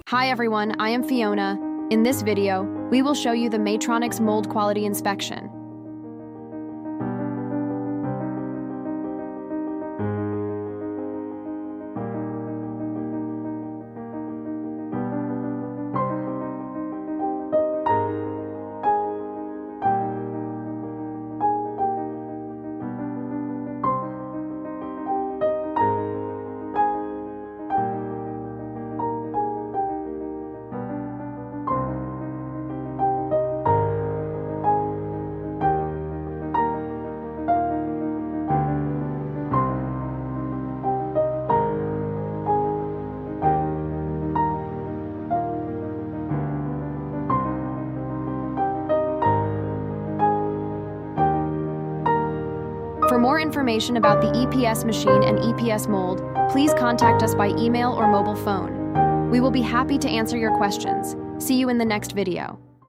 Hi everyone, I am Fiona. In this video, we will show you the Maytronics mold quality inspection. For more information about the EPS machine and EPS mold, please contact us by email or mobile phone. We will be happy to answer your questions. See you in the next video.